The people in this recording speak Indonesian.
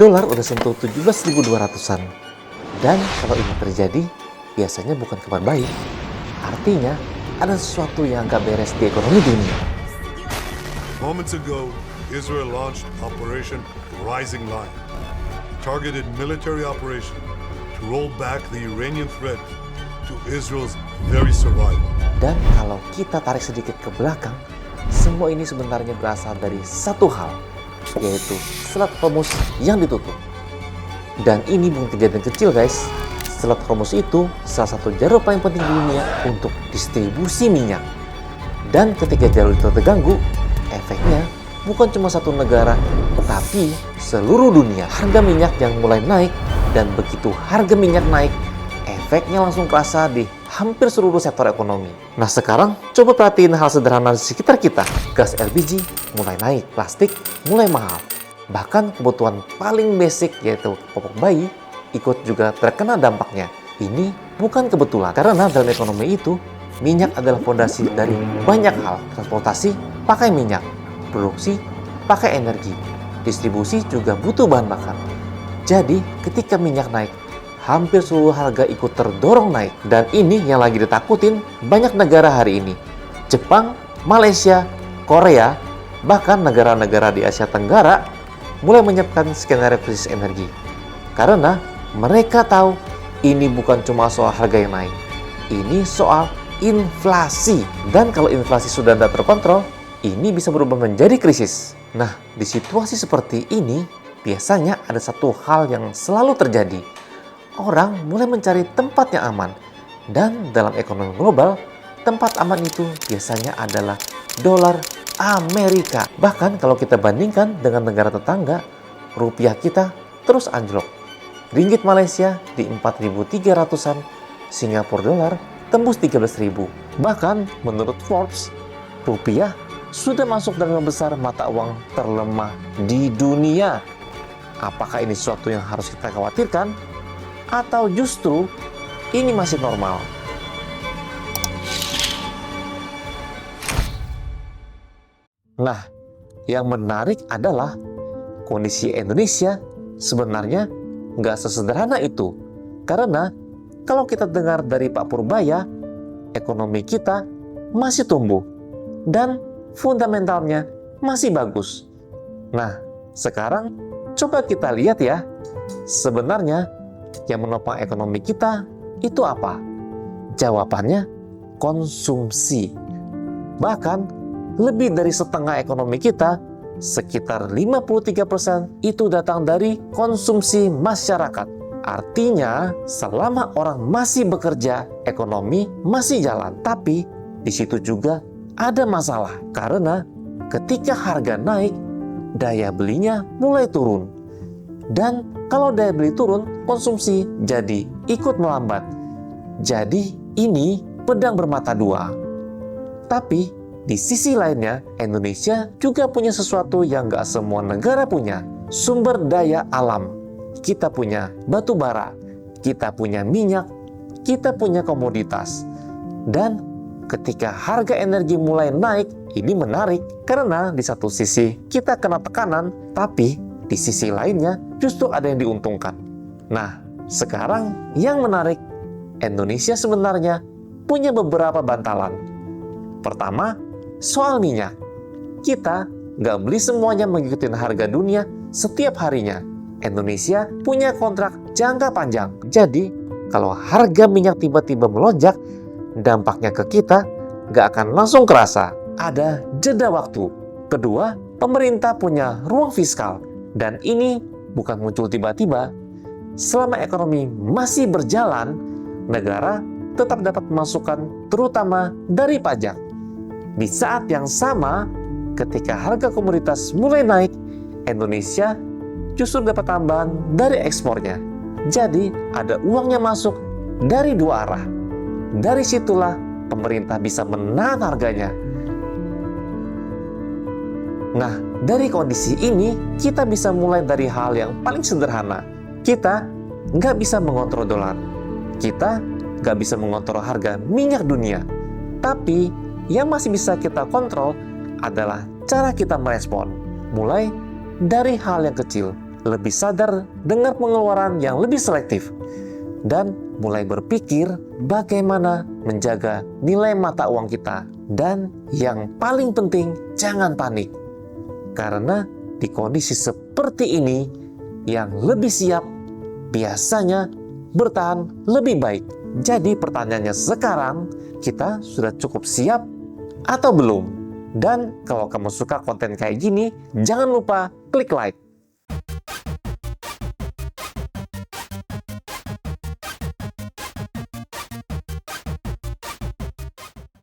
Dolar udah sentuh 17.200-an. Dan kalau ini terjadi, biasanya bukan kabar baik. Artinya, ada sesuatu yang gak beres di ekonomi dunia. Moments ago, Israel launched Operation Rising Lion, targeted military operation to roll back the Iranian threat to Israel's very survival. Dan kalau kita tarik sedikit ke belakang, semua ini sebenarnya berasal dari satu hal, yaitu Selat Hormuz yang ditutup. Dan ini bukan kejadian kecil guys. Selat Hormuz itu salah satu jalur paling penting di dunia untuk distribusi minyak. Dan ketika jalur itu terganggu, efeknya bukan cuma satu negara, tapi seluruh dunia. Harga minyak yang mulai naik, dan begitu harga minyak naik, efeknya langsung terasa di hampir seluruh sektor ekonomi. Nah sekarang, coba perhatiin hal sederhana di sekitar kita. Gas LPG mulai naik, plastik mulai mahal. Bahkan kebutuhan paling basic yaitu popok bayi ikut juga terkena dampaknya. Ini bukan kebetulan, karena dalam ekonomi itu, minyak adalah fondasi dari banyak hal. Transportasi pakai minyak, produksi pakai energi, distribusi juga butuh bahan bakar. Jadi ketika minyak naik, hampir seluruh harga ikut terdorong naik. Dan ini yang lagi ditakutin banyak negara hari ini. Jepang, Malaysia, Korea, bahkan negara-negara di Asia Tenggara mulai menyiapkan skenario krisis energi. Karena mereka tahu ini bukan cuma soal harga yang naik. Ini soal inflasi. Dan kalau inflasi sudah tidak terkontrol, ini bisa berubah menjadi krisis. Nah, di situasi seperti ini, biasanya ada satu hal yang selalu terjadi. Orang mulai mencari tempat yang aman. Dan dalam ekonomi global, tempat aman itu biasanya adalah dolar Amerika. Bahkan kalau kita bandingkan dengan negara tetangga, rupiah kita terus anjlok. Ringgit Malaysia di 4.300-an, Singapura dolar tembus 13.000. Bahkan menurut Forbes, rupiah sudah masuk dalam 5 besar mata uang terlemah di dunia. Apakah ini sesuatu yang harus kita khawatirkan? Atau justru ini masih normal? Nah, yang menarik adalah kondisi Indonesia sebenarnya nggak sesederhana itu. Karena kalau kita dengar dari Pak Purbaya, ekonomi kita masih tumbuh dan fundamentalnya masih bagus. Nah, sekarang coba kita lihat ya, sebenarnya yang menopang ekonomi kita itu apa? Jawabannya konsumsi. Bahkan lebih dari setengah ekonomi kita, sekitar 53% itu datang dari konsumsi masyarakat. Artinya, selama orang masih bekerja, ekonomi masih jalan. Tapi, di situ juga ada masalah. Karena ketika harga naik, daya belinya mulai turun. Dan kalau daya beli turun, konsumsi jadi ikut melambat. Jadi, ini pedang bermata dua. Tapi, di sisi lainnya, Indonesia juga punya sesuatu yang gak semua negara punya. Sumber daya alam. Kita punya batu bara, kita punya minyak, kita punya komoditas. Dan ketika harga energi mulai naik, ini menarik. Karena di satu sisi kita kena tekanan, tapi di sisi lainnya justru ada yang diuntungkan. Nah, sekarang yang menarik, Indonesia sebenarnya punya beberapa bantalan. Pertama, soal minyak. Kita nggak beli semuanya mengikuti harga dunia setiap harinya. Indonesia punya kontrak jangka panjang. Jadi, kalau harga minyak tiba-tiba melonjak, dampaknya ke kita nggak akan langsung kerasa. Ada jeda waktu. Kedua, pemerintah punya ruang fiskal. Dan ini bukan muncul tiba-tiba. Selama ekonomi masih berjalan, negara tetap dapat masukan terutama dari pajak. Di saat yang sama, ketika harga komoditas mulai naik, Indonesia justru dapat tambahan dari ekspornya. Jadi, ada uangnya masuk dari dua arah. Dari situlah pemerintah bisa menahan harganya. Nah, dari kondisi ini, kita bisa mulai dari hal yang paling sederhana. Kita nggak bisa mengontrol dolar. Kita nggak bisa mengontrol harga minyak dunia. Tapi, yang masih bisa kita kontrol adalah cara kita merespon. Mulai dari hal yang kecil. lebih sadar dengan pengeluaran yang lebih selektif, dan mulai berpikir bagaimana menjaga nilai mata uang kita. Dan yang paling penting, jangan panik. Karena di kondisi seperti ini, yang lebih siap biasanya bertahan lebih baik. Jadi pertanyaannya sekarang, kita sudah cukup siap atau belum? Dan kalau kamu suka konten kayak gini, jangan lupa klik like.